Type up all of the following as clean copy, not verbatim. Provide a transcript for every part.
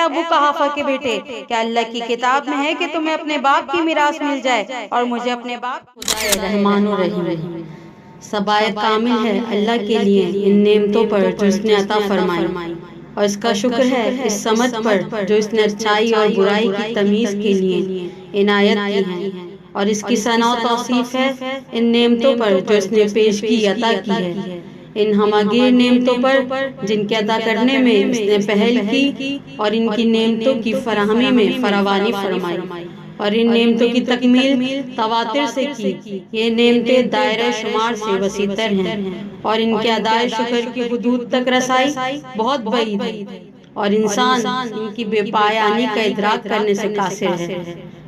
ابو قحافہ کے بیٹے، کیا اللہ کی کتاب میں ہے کہ تمہیں اپنے باپ کی میراث مل جائے اور مجھے اپنے باپ؟ خدا رحمان الرحیم، سبایت کامل ہے اللہ کے لیے ان نعمتوں پر جو اس نے عطا فرمائی، اور اس کا شکر ہے اس سمجھ پر جو اس نے اچھائی اور برائی کی تمیز کے لیے عنایت کی ہے، اور اس کی ثنا و توصیف ہے ان نعمتوں پر جو اس نے پیشگی عطا کی ہے، ان ہماگیر نعمتوں پر جن کے عطا کرنے میں اس نے پہل کی اور ان کی نعمتوں کی فراہمی میں فراوانی فرمائی، اور ان نعمتوں کی تکمیل تواتر سے کی۔ یہ نعمتیں دائرہ شمار سے وسیع تر ہیں، اور ان کے ادائے شکر کی حدود تک رسائی بہت بعید ہے، اور انسان ان کی بے پایانی کا ادراک کرنے سے قاصر ہے۔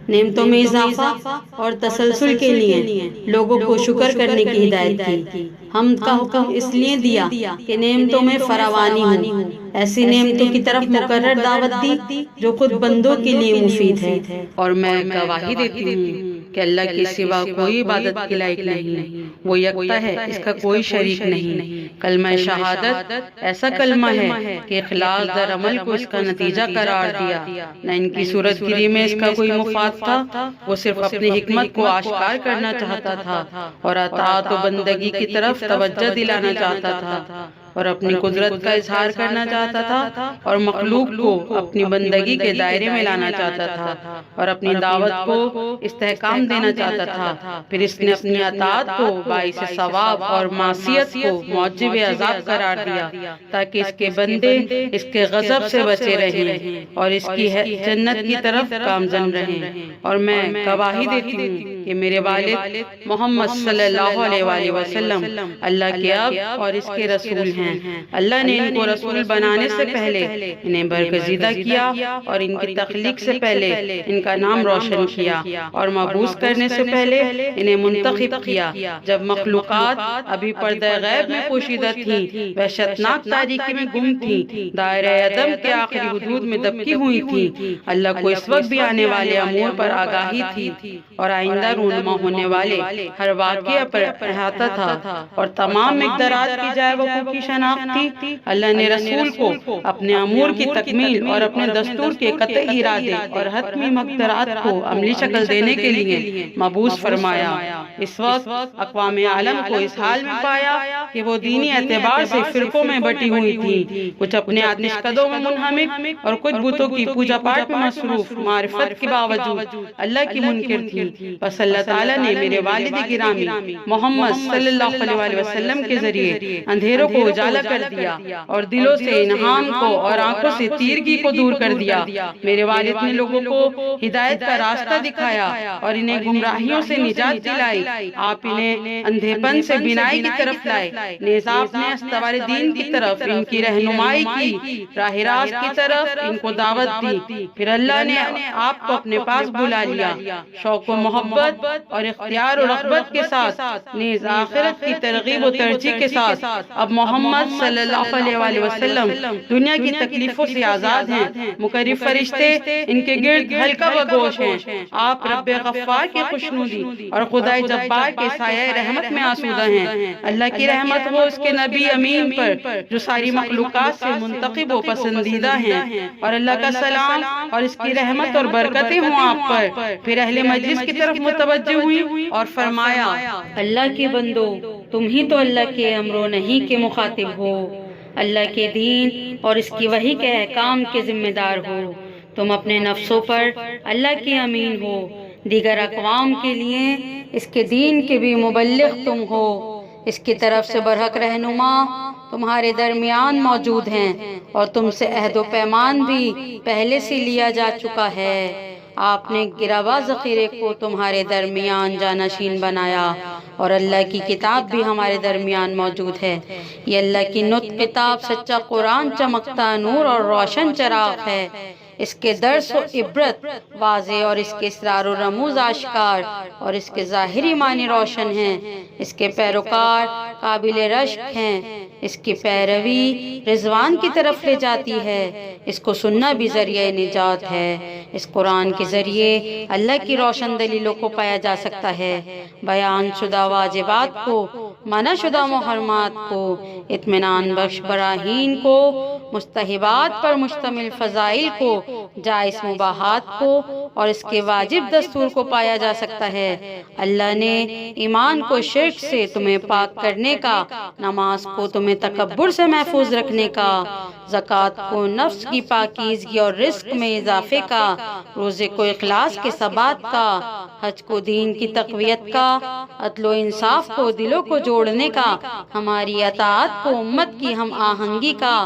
نعمتوں میں اضافہ اور تسلسل کے لیے لوگوں کو شکر کرنے کی ہدایت کی۔ حمد کا حکم اس لیے دیا کہ نعمتوں میں فراوانی ہو، ایسی نعمتوں کی طرف مقرر دعوت دی جو خود بندوں کے لیے مفید ہے۔ اور میں گواہی دیتی ہوں کہ اللہ کے سوا کوئی عبادت کے لائق نہیں، وہ یکتا ہے، اس کا کوئی شریک نہیں۔ کلمہ شہادت ایسا کلمہ ہے کہ اخلاص در عمل کو اس کا نتیجہ قرار دیا۔ نہ ان کی صورت گری میں اس کا کوئی مفاد تھا، وہ صرف اپنی حکمت کو آشکار کرنا چاہتا تھا اور اطاعت و بندگی کی طرف توجہ دلانا چاہتا تھا، اور اپنی قدرت کا اظہار کرنا چاہتا تھا، اور مخلوق کو اپنی بندگی کے دائرے میں لانا چاہتا تھا، اور اپنی دعوت کو استحکام دینا چاہتا تھا۔ پھر اس نے اپنی اطاعت کو باعث ثواب اور معصیت کو موجب عذاب قرار دیا، تاکہ اس کے بندے اس کے غضب سے بچے رہیں اور اس کی جنت کی طرف گامزن رہیں۔ اور میں گواہی دیتی ہوں کہ میرے والد محمد صلی اللہ علیہ وآلہ وسلم اللہ کے اب اور اس کے رسول ہیں۔ اللہ نے ان کو رسول بنانے سے پہلے انہیں برگزیدہ کیا، اور ان کی تخلیق سے پہلے ان کا نام روشن کیا، اور مبعوث کرنے سے پہلے انہیں منتخب کیا جب مخلوقات ابھی پردہ غیب میں پوشیدہ تھیں، وحشتناک تاریکی میں گم تھیں، دائرہ عدم کے آخری حدود میں دبکی ہوئی تھیں۔ اللہ کو اس وقت بھی آنے والے امور پر آگاہی تھی، اور آئندہ رونما ہونے والے ہر واقعہ پر احاطہ تھا، اور تمام مقدرات کی جائے وقوع کی شناخت تھی۔ اللہ نے رسول کو اپنے امور کی تکمیل اور اپنے دستور کے قطعی ارادے اور حتمی مقدرات کو عملی شکل دینے کے لیے مبعوث فرمایا۔ اس وقت اقوام عالم کو اس حال میں پایا کہ وہ دینی اعتبار سے فرقوں میں بٹی ہوئی تھیں، کچھ اپنے آتش قدوں میں منہمک اور کچھ بتوں کی پوجا پاٹ میں مصروف، معرفت کے باوجود اللہ کی منکر تھیں۔ بس اللہ تعالیٰ نے میرے والد گرامی محمد صلی اللہ علیہ وآلہ وسلم کے ذریعے اندھیروں کو اجالا کر دیا، اور دلوں سے انہام کو اور آنکھوں سے تیرگی کو دور کر دیا۔ میرے والد نے لوگوں کو ہدایت کا راستہ دکھایا اور انہیں گمراہیوں سے نجات دلائی۔ آپ انہیں اندھے پن سے بینائی کی طرف لائے، نیز آپ نے استوار دین کی طرف ان کی رہنمائی کی، راہ راست کی طرف ان کو دعوت دی۔ پھر اللہ نے آپ کو اپنے پاس بلا لیا، شوق و محبت اور اختیار و رغبت کے ساتھ، نیز آخرت کی ترغیب و ترجیح کے ساتھ۔ اب محمد صلی اللہ علیہ وآلہ وسلم دنیا کی تکلیفوں سے آزاد ہیں، مقرب فرشتے ان کے گرد حلقہ و گوش ہیں۔ آپ رب غفار کی خوشنودی اور خدائے جبار کے سایہ رحمت میں آسودہ ہیں۔ اللہ کی رحمت ہو اس کے نبی امین پر جو ساری مخلوقات سے منتخب و پسندیدہ ہیں، اور اللہ کا سلام اور اس کی رحمت اور برکتیں ہوں آپ پر۔ پھر اہل مجلس کی طرف متوجہ ہوئی اور فرمایا، اللہ کے بندو، تم ہی تو اللہ کے امر و نہی کے مخاطب ہو، اللہ کے دین اور اس کی وحی کے احکام کے ذمہ دار ہو۔ تم اپنے نفسوں پر اللہ کے امین ہو، دیگر اقوام کے لیے اس کے دین کے بھی مبلغ تم ہو، اس کی طرف سے برحق رہنما تمہارے درمیان موجود ہیں، اور تم سے عہد و پیمان بھی پہلے سے لیا جا چکا ہے۔ آپ نے گروا ذخیرے کو تمہارے درمیان جانشین بنایا، اور اللہ کی کتاب بھی ہمارے درمیان موجود ہے۔ یہ اللہ کی نطق کتاب سچا قرآن چمکتا نور اور روشن چراغ ہے۔ اس کے درس و عبرت واضح اور اس کے اسرار و رموز آشکار، اور اس کے ظاہری معنی روشن ہیں۔ اس کے پیروکار قابل رشک ہیں، اس کی پیروی رضوان کی طرف لے جاتی ہے، اس کو سننا بھی ذریعہ نجات ہے۔ اس قرآن کے ذریعے اللہ کی روشن دلیلوں کو پایا جا سکتا ہے، بیان شدہ واجبات کو، منع شدہ محرمات کو، اطمینان بخش براہین کو، مستحبات پر مشتمل فضائل کو، جائز مباحات کو اور اس کے واجب دستور کو پایا جا سکتا ہے۔ اللہ نے ایمان کو شرک سے تمہیں پاک کرنے کا، نماز کو تمہیں تکبر سے محفوظ رکھنے کا، زکوٰۃ کو نفس کی پاکیزگی اور رزق میں اضافے کا، روزے کو اخلاص کے ثبات کا، حج کو دین کی تقویت کا، عدل و انصاف کو دلوں کو جوڑنے کا، ہماری اطاعت کو امت کی ہم آہنگی کا،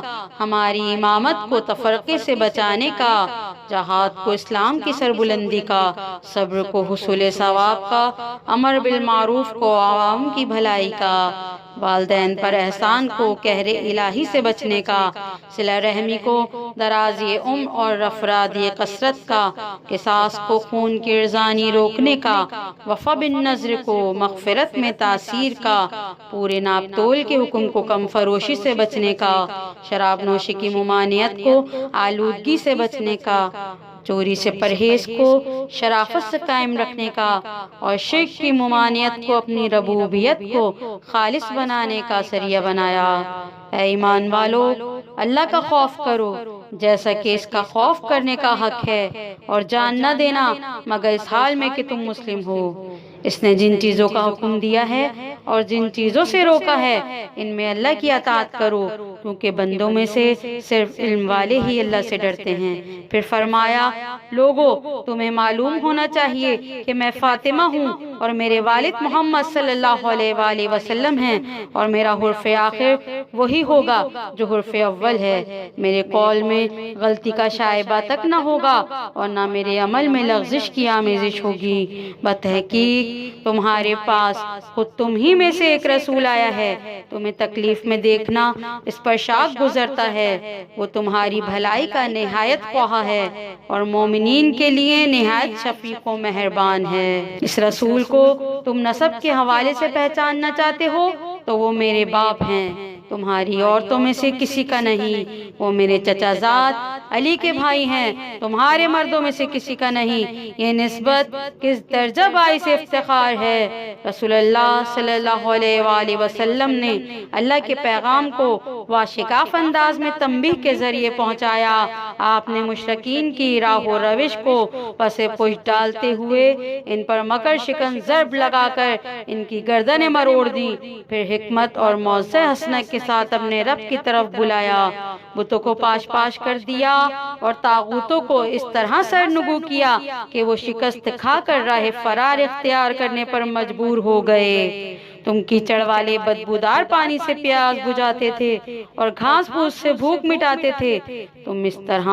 ہماری امامت کو تفرقے سے بچانے کا، جہاد کو اسلام کی سربلندی کا، صبر کو حصول ثواب کا، امر بالمعروف کو عوام کی بھلائی کا، والدین پر احسان کو قہر الہی سے بچنے کا، صلہ رحمی کو درازی عمر اور افرادی کثرت کا، قصاص کو خون کی ارزانی روکنے کا، وفا بالنظر کو مغفرت میں تاثیر کا، پورے ناپ تول کے حکم کو کم فروشی سے بچنے کا، شراب نوشی کی ممانعت کو آلودگی سے بچنے کا، چوری سے پرہیز کو شرافت سے قائم رکھنے کا، اور شرک کی ممانعت کو اپنی ربوبیت کو خالص بنانے کا ذریعہ بنایا۔ اے ایمان والو، اللہ کا خوف کرو جیسا کہ اس کا خوف کرنے کا حق ہے، اور جان نہ دینا مگر اس حال میں کہ تم مسلم ہو۔ اس نے جن چیزوں کا حکم دیا ہے اور جن چیزوں سے روکا ہے ان میں اللہ کی اطاعت کرو، کیونکہ بندوں میں سے صرف علم والے ہی اللہ سے ڈرتے ہیں۔ پھر فرمایا، لوگو تمہیں معلوم ہونا چاہیے کہ میں فاطمہ ہوں اور میرے والد محمد صلی اللہ علیہ وآلہ وسلم ہیں، اور میرا حرف آخر وہی ہوگا جو حرف اول ہے۔ میرے قول میں غلطی کا شائبہ تک نہ ہوگا اور نہ میرے عمل میں لغزش کی آمیزش ہوگی۔ بتحقیق تمہارے پاس خود تم ہی میں سے ایک رسول آیا ہے، تمہیں تکلیف میں دیکھنا اس پر شاک گزرتا ہے، وہ تمہاری بھلائی کا نہایت خواہاں ہے اور مومنین کے لیے نہایت شفیق و مہربان ہے۔ اس رسول کو تم نسب کے حوالے سے پہچاننا چاہتے ہو تو وہ میرے باپ ہیں، تمہاری عورتوں میں سے کسی کا نہیں، وہ میرے چچا زاد علی کے بھائی ہیں، تمہارے مردوں میں سے کسی کا نہیں۔ یہ نسبت کس درجہ باعث افتخار ہے۔ رسول اللہ صلی اللہ علیہ وآلہ وسلم نے اللہ کے پیغام کو واشکاف انداز میں تنبیہ کے ذریعے پہنچایا۔ آپ نے مشرکین کی راہ و روش کو پس پش ڈالتے ہوئے ان پر مکر شکن ضرب لگا کر ان کی گردنیں مروڑ دی، پھر حکمت اور موعظہ حسنہ کے ساتھ اپنے رب کی طرف بلایا، بتوں کو پاش پاش کر دیا اور طاغوتوں کو اس طرح سرنگو کیا کہ وہ شکست کھا کر راہ فرار اختیار کرنے پر مجبور ہو گئے۔ تم کیچڑ والے بدبودار پانی سے پیاس بجھاتے تھے اور گھاس پھوس سے بھوک مٹاتے تھے، تم اس طرح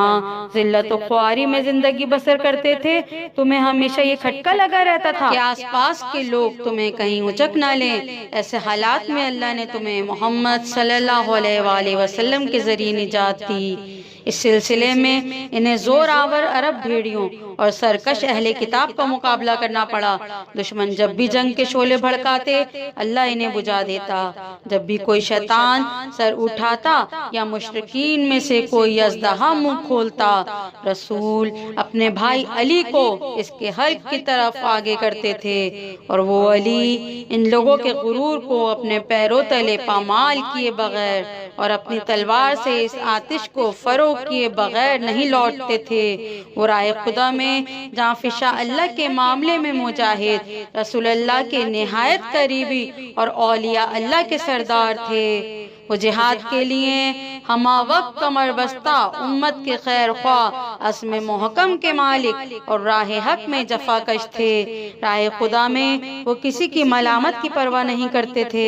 ذلت و خواری میں زندگی بسر کرتے تھے، تمہیں ہمیشہ یہ کھٹکا لگا رہتا تھا کہ آس پاس کے لوگ تمہیں کہیں اچک نہ لیں۔ ایسے حالات میں اللہ نے تمہیں محمد صلی اللہ علیہ وآلہ وسلم کے ذریعے نجات دی۔ اس سلسلے میں انہیں زور آور عرب بھیڑیوں اور سرکش اہل کتاب کا مقابلہ کرنا پڑا۔ دشمن جب بھی جنگ کے شعلے بھڑکاتے اللہ انہیں بجھا دیتا، جب بھی کوئی شیطان سر اٹھاتا یا مشرکین میں سے کوئی اژدہا منہ کھولتا، رسول اپنے بھائی علی کو اس کے حلق کی طرف آگے کرتے تھے، اور وہ علی ان لوگوں کے غرور کو اپنے پیروں تلے پامال کیے بغیر اور اپنی تلوار سے اس آتش کو فروغ کیے بغیر نہیں لوٹتے تھے۔ وہ راہ خدا میں جاں فشاں اللہ کے معاملے میں مجاہد، رسول اللہ کے نہایت قریبی اور اولیاء اللہ کے سردار تھے۔ وہ جہاد کے لیے ہمہ وقت کمر بستہ امت کے خیر خواہ، عزم محکم کے مالک اور راہ حق میں جفا کش تھے۔ راہ خدا میں وہ کسی کی ملامت کی پرواہ نہیں کرتے تھے،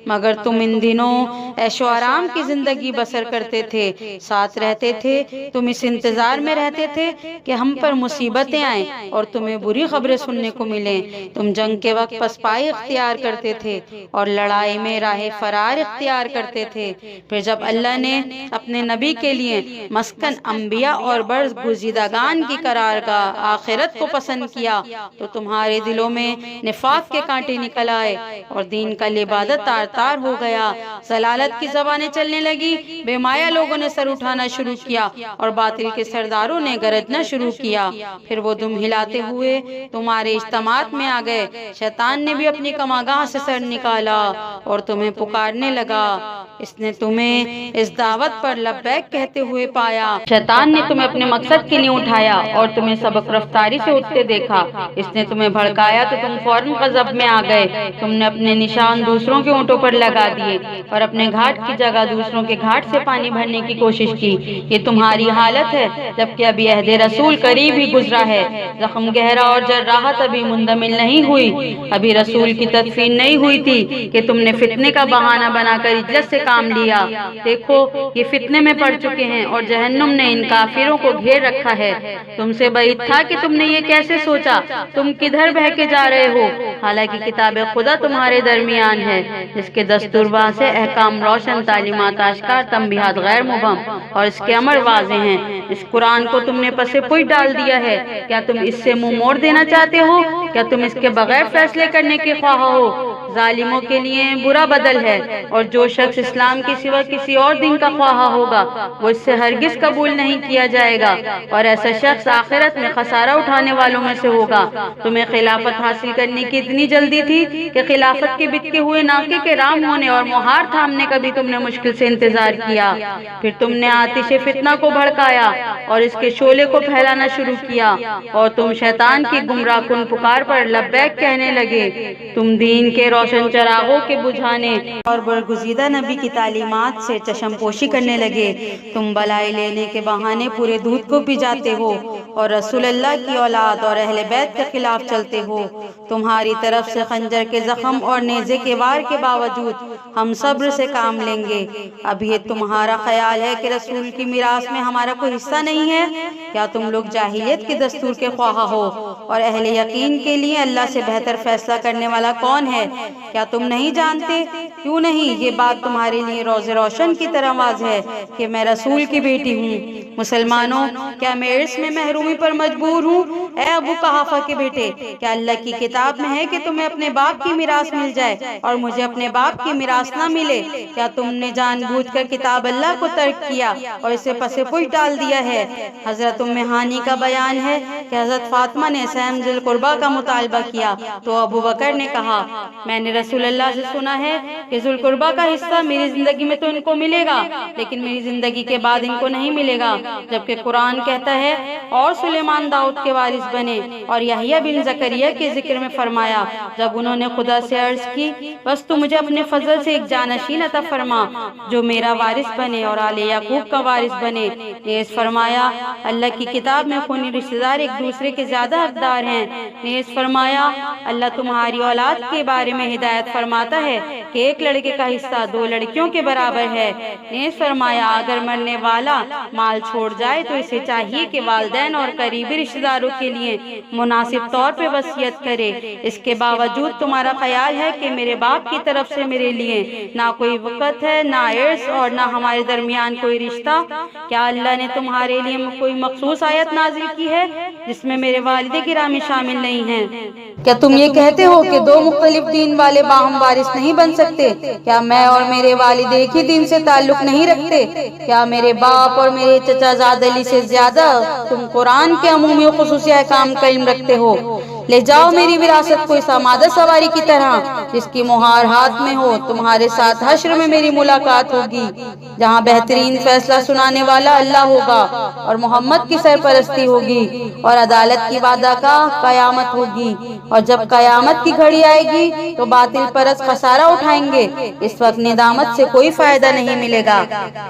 مگر تم ان دنوں عیش و آرام کی زندگی بسر کرتے تھے، ساتھ رہتے تھے، تم اس انتظار میں رہتے تھے کہ ہم پر مصیبتیں آئیں اور تمہیں بری خبریں سننے کو ملیں۔ تم جنگ کے وقت پسپائی اختیار کرتے تھے اور لڑائی میں راہ فرار اختیار کرتے تھے۔ پھر جب اللہ نے اپنے نبی کے لیے مسکن انبیاء اور برگزیدگان کی قرارگاہ آخرت کو پسند کیا تو تمہارے دلوں میں نفاق کے کانٹے نکل آئے اور دین کا لبادہ تار تار ہو گیا، ضلالت کی زبانیں چلنے لگی، بے مایہ لوگوں نے سر اٹھانا شروع کیا اور باطل کے سرداروں نے گرجنا شروع کیا۔ پھر وہ دم ہلاتے ہوئے تمہارے اجتماعات میں آ گئے، شیطان نے بھی اپنی کماگاہ سے سر نکالا اور تمہیں پکارنے لگا، اس نے تمہیں اس دعوت پر لبیک کہتے ہوئے پایا۔ شیطان نے تمہیں اپنے مقصد کے لیے اٹھایا اور تمہیں سبق رفتاری سے اٹھتے دیکھا۔ اس نے تمہیں بھڑکایا تو تم فوراً غضب میں آ گئے۔ تم نے اپنے نشان دوسروں کے اونٹوں پر لگا دیے اور اپنے گھاٹ کی جگہ دوسروں کے گھاٹ سے پانی بھرنے کی کوشش کی۔ یہ تمہاری حالت ہے جبکہ ابھی عہد رسول قریب ہی گزرا ہے۔ زخم گہرا اور جراحت ابھی مندمل نہیں ہوئی۔ ابھی رسول کی تدفین نہیں ہوئی تھی کہ تم نے فتنے کا بہانہ بنا کر اجلت سے کام لیا۔ دیکھو یہ فتنے میں پڑ چکے ہیں اور جہنم نے ان کافروں کو گھیر رکھا ہے۔ تم سے بعید تھا کہ تم نے یہ کیسے سوچا؟ تم کدھر بہہ کے جا رہے ہو؟ حالانکہ کتاب خدا تمہارے درمیان ہے جس کے دستور سے احکام روشن، تعلیمات آشکار، تنبیہات غیر مبہم اور اس کے امر واضح ہیں۔ اس قرآن کو تم نے پس پوئی ڈال دیا ہے۔ کیا تم اس سے منہ موڑ دینا چاہتے ہو؟ کیا تم اس کے بغیر فیصلے کرنے کے خواہاں ہو؟ ظالموں کے لیے برا بدل ہے، اور جو شخص اسلام کے سوا کسی اور دین کا خواہاں ہوگا وہ اس سے ہرگز قبول نہیں کیا جائے گا، اور ایسا شخص آخرت میں خسارہ اٹھانے والوں میں سے ہوگا۔ تمہیں خلافت حاصل کرنے کی اتنی جلدی تھی کہ خلافت کے بتکے ہوئے ناکے کے رام ہونے اور مہار تھامنے کا بھی تم نے مشکل سے انتظار کیا۔ پھر تم نے آتش فتنہ کو بھڑکایا اور اس کے شعلے کو پھیلانا شروع کیا، اور تم شیطان کی گمراہ کن پکار پر لبیک کہنے لگے۔ تم دین کے روشن چراغوں کے بجھانے اور برگزیدہ نبی کی تعلیمات سے چشم پوشی کرنے لگے۔ تم بلائی لینے کے بہانے پورے دودھ کو پی جاتے ہو اور رسول اللہ کی اولاد اور اہل بیت کے خلاف چلتے ہو۔ تمہاری طرف سے خنجر کے زخم اور نیزے کے وار کے باوجود ہم صبر سے کام لیں گے۔ اب یہ تمہارا خیال ہے کہ رسول کی میراث میں ہمارا کوئی حصہ نہیں ہے؟ کیا تم لوگ جاہلیت کے دستور کے خواہاں ہو؟ اور اہل یقین کے لیے اللہ سے بہتر فیصلہ کرنے والا کون ہے؟ کیا تم نہیں جانتے؟ کیوں نہیں؟ یہ بات تمہارے لیے روز روشن کی طرح واضح ہے کہ میں رسول کی بیٹی ہوں۔ مسلمانوں، کیا میں عرص میں محرومی پر مجبور ہوں؟ اے ابو قحافہ کے بیٹے، کیا اللہ کی کتاب میں ہے کہ تمہیں اپنے باپ کی میراث مل جائے اور مجھے اپنے باپ کی میراث نہ ملے؟ کیا تم نے جان بوجھ کر کتاب اللہ کو ترک کیا اور اسے پس پوش ڈال دیا ہے؟ حضرت ام ہانی کا بیان ہے کہ حضرت فاطمہ نے سہم ذی القربہ کا مطالبہ کیا تو ابو بکر نے کہا، میں نے رسول اللہ سے سنا ہے کہ ذی القربہ کا حصہ میری زندگی میں تو ان کو ملے گا، لیکن میری زندگی کے بعد ان کو نہیں ملے گا، جبکہ قرآن کہتا ہے اور سلیمان داؤد کے وارث بنے۔ اور یحییٰ بن زکریا کے ذکر میں فرمایا، جب انہوں نے خدا سے عرض کی، بس تو مجھے اپنے فضل سے ایک جانشین عطا فرما جو میرا وارث بنے اور آل یعقوب کا وارث بنے۔ نیز فرمایا، اللہ کی کتاب میں خونی رشتہ دار ایک دوسرے کے زیادہ حقدار ہیں۔ نیز فرمایا، اللہ تمہاری اولاد کے بارے میں ہدایت فرماتا ہے کہ ایک لڑکے کا حصہ 2 لڑکیوں کے برابر ہے۔ نیز فرمایا، اگر مرنے والا مال چھوڑ جائے تو اسے چاہیے کہ والدین اور قریبی رشتہ داروں کے لیے مناسب طور پہ وصیت کرے۔ اس کے باوجود تمہارا خیال ہے کہ میرے باپ کی طرف سے میرے لیے نہ کوئی وقت ہے، نہ عرص اور نہ ہمارے درمیان کوئی رشتہ؟ کیا اللہ نے تمہارے لیے کوئی مخصوص آیت نازل کی ہے جس میں میرے والد گرامی شامل نہیں ہیں؟ کیا تم یہ کہتے ہو کہ 2 مختلف دین والے باہم وارث نہیں بن سکتے؟ کیا میں اور میرے والد ایک ہی دین سے تعلق نہیں رکھتے؟ کیا میرے باپ اور میرے چچا زاد علی سے زیادہ تم قرآن کے عمومی و خصوصی احکام کا علم رکھتے ہو؟ لے جاؤ میری وراثت کو اس آمادہ سواری کی طرح جس کی مہار ہاتھ میں ہو۔ تمہارے ساتھ حشر میں میری ملاقات ہوگی جہاں بہترین فیصلہ سنانے والا اللہ ہوگا اور محمد کی سرپرستی ہوگی اور عدالت کی وعدہ کا قیامت ہوگی، اور جب قیامت کی گھڑی آئے گی تو باطل پرست خسارہ اٹھائیں گے۔ اس وقت ندامت سے کوئی فائدہ نہیں ملے گا۔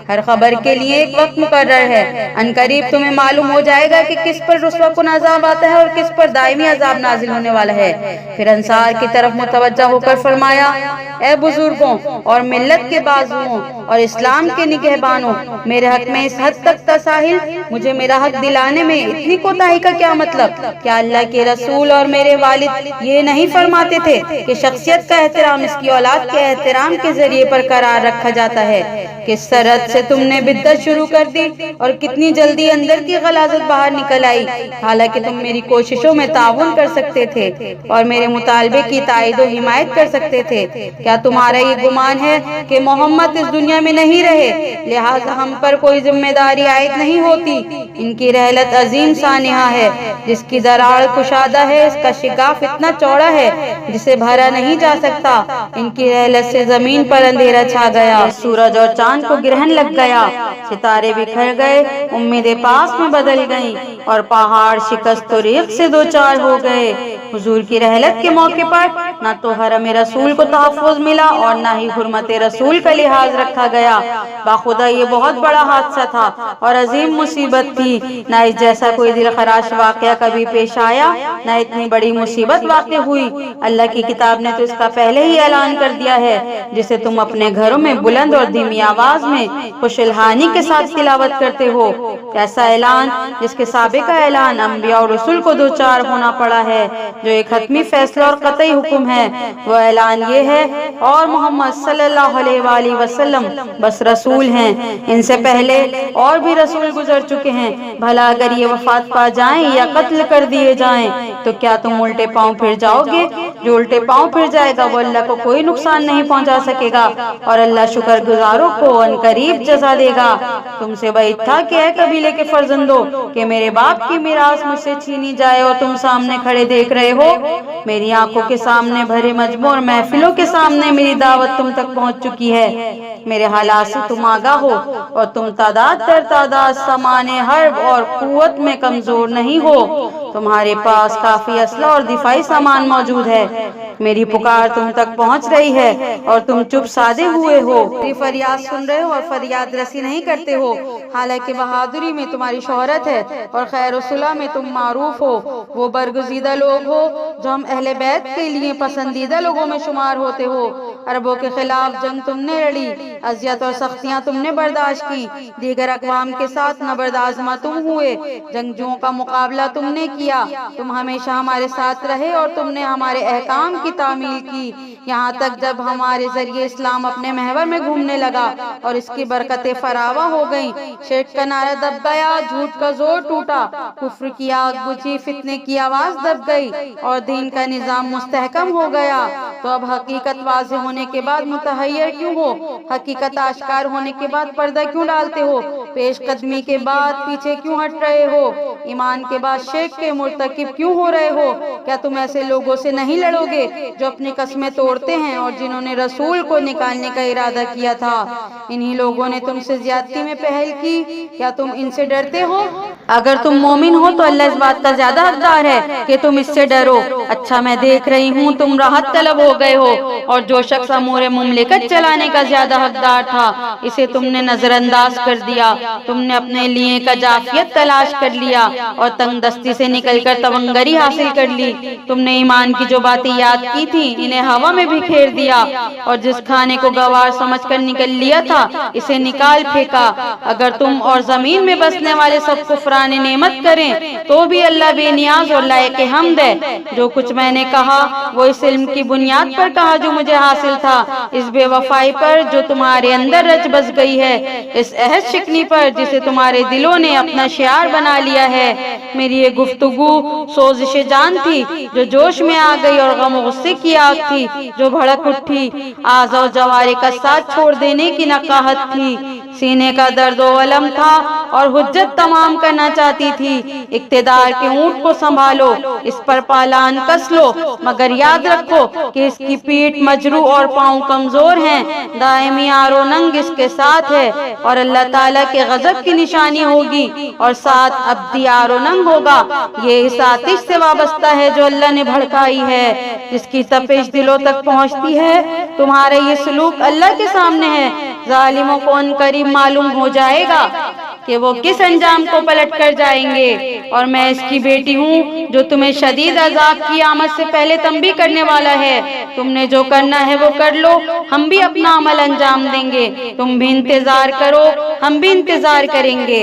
ہر خبر کے لیے ایک وقت مقرر ہے، ان قریب تمہیں معلوم ہو جائے گا کہ کس پر رسوا کن عذاب آتا ہے اور کس پر دائمی عذاب نازل ہونے والا ہے۔ پھر انصار کی طرف متوجہ ہو کر فرمایا، اے بزرگوں اور ملت کے بازوؤں اور اسلام کے نگہبانوں، میرے حق میں اس حد تک تساہل، مجھے میرا حق دلانے میں اتنی کوتاہی کا کیا مطلب؟ کیا اللہ کے رسول اور میرے والد یہ نہیں فرماتے تھے کہ شخصیت کا احترام اس کی اولاد کے احترام کے ذریعے پر قرار رکھا جاتا ہے؟ کس سرحد سے تم نے بدعت شروع کر دی اور کتنی جلدی اندر کی غلاظت باہر نکل آئی، حالانکہ تم میری کوششوں میں تعاون کر سکتے تھے اور میرے مطالبے کی تائید و حمایت کر سکتے تھے۔ کیا تمہارا یہ گمان ہے کہ محمد اس دنیا میں نہیں رہے لہٰذا ہم پر کوئی ذمہ داری عائد نہیں ہوتی؟ ان کی رحلت عظیم سانحہ ہے جس کی دراڑ کشادہ ہے، اس کا شگاف اتنا چوڑا ہے جسے بھرا نہیں جا سکتا۔ ان کی رحلت سے زمین پر اندھیرا چھا گیا، سورج اور چاند کو گرہن لگ گیا، ستارے بکھر گئے، امیدیں پاس میں بدل گئیں اور پہاڑ شکست و ریگ سے دوچار ہو گئے۔ حضور کی رحلت کے موقع پر نہ تو حرم رسول کو تحفظ ملا اور نہ ہی حرمت رسول کا لحاظ رکھا گیا۔ باخدا یہ بہت بڑا حادثہ تھا اور عظیم مصیبت تھی، نہ اس جیسا کوئی دل خراش واقعہ کبھی پیش آیا، نہ اتنی بڑی مصیبت واقع ہوئی۔ اللہ کی کتاب نے تو اس کا پہلے ہی اعلان کر دیا ہے، جسے تم اپنے گھروں میں بلند اور دھیمی آواز میں خوش الحانی کے ساتھ تلاوت کرتے ہو۔ ایسا اعلان جس کے سابقہ اعلان انبیاء اور رسول کو دوچار ہونا پڑا ہے، جو ایک حتمی فیصلہ اور قطعی حکم ہے، وہ اعلان یہ ہے، اور محمد صلی اللہ علیہ وآلہ وسلم بس رسول ہیں، ان سے پہلے اور بھی رسول گزر چکے ہیں، بھلا اگر یہ وفات پا جائیں یا قتل کر دیے جائیں تو کیا تم الٹے پاؤں پھر جاؤ گے؟ جو الٹے پاؤں پھر جائے گا وہ اللہ کو کوئی نقصان نہیں پہنچا سکے گا، اور اللہ شکر گزاروں کو ان قریب جزا دے گا۔ تم سے بعید تھا کہ اے قبیلے کے فرزندو کہ میرے باپ کی میراث مجھ سے چھینی جائے اور تم سامنے کھڑے دیکھ رہے ہو، میری آنکھوں کے سامنے بھرے مجمع اور محفلوں کے سامنے میری دعوت تم تک پہنچ چکی ہے، میرے حالات سے تم آگاہ ہو اور تم تعداد در تعداد سامان حرب اور قوت میں کمزور نہیں ہو، تمہارے پاس کافی اسلحہ اور دفاعی سامان موجود ہے، میری پکار تم تک پہنچ رہی ہے اور تم چپ سادے ہوئے ہو، میری فریاد سن رہے ہو اور فریاد رسی نہیں کرتے ہو، حالانکہ بہادری میں تمہاری شہرت ہے اور خیر و صلح میں تم معروف ہو، وہ برگزیدہ لوگ ہو جو ہم اہل بیت کے لیے پسندیدہ لوگوں میں شمار ہوتے ہو۔ عربوں کے خلاف جنگ تم نے لڑی، اذیت اور سختیاں تم نے برداشت کی، دیگر اقوام کے ساتھ نبرد آزما تم ہوئے، جنگجوؤں کا مقابلہ تم نے کیا، تم ہمیشہ ہمارے ساتھ رہے اور تم نے ہمارے احکام کی تعمیل کی، یہاں تک جب ہمارے ذریعے اسلام اپنے محور میں گھومنے لگا اور اس کی برکتیں فراواں ہو گئیں، شرک کا نعرہ دب گیا، جھوٹ کا زور ٹوٹا، کفر کی آگ بجھی، فتنے کی آواز دب گئی اور دین کا نظام مستحکم ہو گیا، تو اب حقیقت واضح ہونے کے بعد متحیر کیوں ہو؟ حقیقت آشکار ہونے کے بعد پردہ کیوں ڈالتے ہو؟ پیش قدمی کے بعد پیچھے کیوں ہٹ رہے ہو؟ ایمان کے بعد شرک کے مرتکب کیوں ہو رہے ہو؟ کیا تم ایسے لوگوں سے نہیں لڑو گے جو اپنی قسمیں توڑتے ہیں اور جنہوں نے رسول کو نکالنے کا ارادہ کیا تھا؟ انہی لوگوں نے تم سے زیادتی میں پہل کی، کیا تم ان سے ڈرتے ہو؟ اگر تم مومن ہو تو اللہ اس بات کا زیادہ حقدار ہے کہ تم اس سے ڈرو۔ اچھا میں دیکھ رہی ہوں تم راحت طلب ہو گئے ہو، اور جو شخص امور مملکت چلانے کا زیادہ حقدار تھا اسے تم نے نظر انداز کر دیا، تم نے اپنے لیے کا جافیت تلاش کر لیا اور تنگ دستی سے نکل کر تونگری حاصل کر لی، تم نے ایمان کی جو باتیں یاد کی تھی انہیں ہوا میں بکھیر دیا، اور جس کھانے کو گوار سمجھ کر نکل لیا تھا اسے نکال پھینکا۔ اگر تم اور زمین میں بسنے والے سب کفران نعمت کریں تو بھی اللہ بے نیاز اور لائق حمد ہے۔ جو کچھ میں نے کہا وہ اس علم کی بنیاد پر کہا جو مجھے حاصل تھا، اس بے وفائی پر جو تمہارے اندر رچ بس گئی ہے، اس عہد شکنی پر جسے تمہارے دلوں نے اپنا شعار بنا لیا ہے۔ میری یہ گفتگو سوزش جان تھی جو جوش میں آ گئی، اور غم و غصے کی آگ تھی جو بھڑک اٹھی، اعضاء و جوارے کا ساتھ چھوڑ دینے کی نقاہت تھی، سینے کا درد و علم تھا اور حجت تمام کرنا چاہتی تھی۔ اقتدار کے اونٹ کو سنبھالو، اس پر پالان کس لو، مگر یاد رکھو کہ اس کی پیٹھ مجروح اور پاؤں کمزور ہیں، دائمی آر و ننگ اس کے ساتھ ہے اور اللہ تعالیٰ کے غضب کی نشانی ہوگی، اور ساتھ ابدی آر و ننگ ہوگا۔ یہ اس آتش سے وابستہ ہے جو اللہ نے بھڑکائی ہے، جس کی تپش دلوں تک پہنچتی ہے۔ تمہارا یہ سلوک اللہ کے سامنے ہے، ظالموں کو ان قریب معلوم ہو جائے گا کہ وہ کس انجام کو پلٹ کر جائیں گے، اور میں اس کی بیٹی ہوں جو تمہیں شدید عذاب کی آمد سے پہلے تنبیہ کرنے والا ہے۔ تم نے جو کرنا ہے وہ کر لو، ہم بھی اپنا عمل انجام دیں گے، تم بھی انتظار کرو، ہم بھی انتظار کریں گے۔